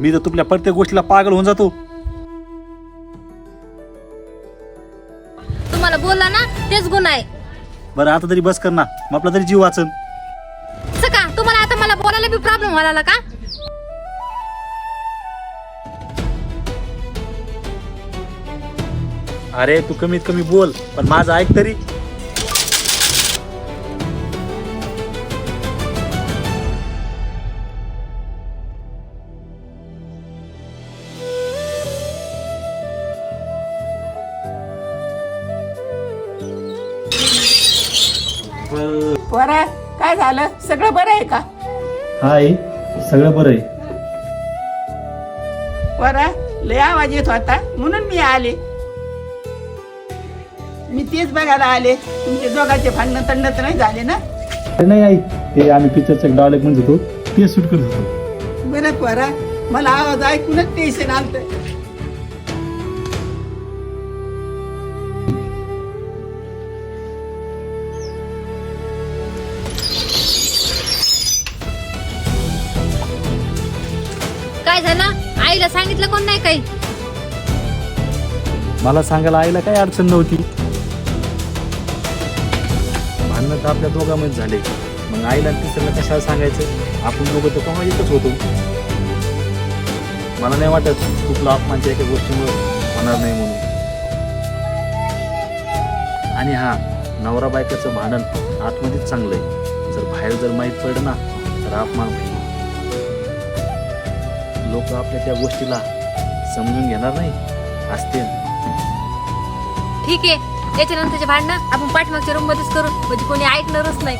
मी तर तुपल्या प्रत्येक गोष्टीला पागल होऊन जातो. तुम्हाला बोलला ना तेच गुन्हा आहे. बरं आता तरी बस कर ना, मग आपला तरी जीव वाचन. असं का तुम्हाला आता मला बोलायला बी प्रॉब्लेम व्हायला का? अरे तू कमीत कमी बोल, पण माझं ऐक तरी. पोरा काय झालं? सगळं बरं आहे का? हाय, सगळं बरं आहे. पोरा लय आवाज येत होता म्हणून मी आले. मी तेच बघायला आले तुमचे दोघांचे भांडणं तंडत नाही झाले ना? नाही आई, ते आम्ही पिक्चरचं डायलॉग म्हणत होतो ते शूट करत होतो. बरं पोरा, मला आवाज ऐकूनच टेन्शन आलत. काय झालं? आईला सांगितलं कोण नाही काही? मला सांगायला आईला काही अडचण नव्हती. भांडणं तर आपल्या दोघांमध्ये झाले, मग आईला तिसऱ्याला कशाला सांगायचं? आपण दोघं तर कोणा येतच होतो. मला नाही वाटत तुला अपमानच्या एका गोष्टीमुळे होणार नाही म्हणून. आणि हा, नवरा बायकाचं भांडण आतमध्येच चांगलं आहे. जर बाहेर जर माहीत पडलं ना तर अपमान होईल. लोक आपल्या त्या गोष्टीला समजून घेणार नाही असतील. ठीक आहे, याच्यानंतरचे भांडणं आपण पाठीमागच्या रूम मध्येच करू, म्हणजे कोणी ऐकणारच नाही.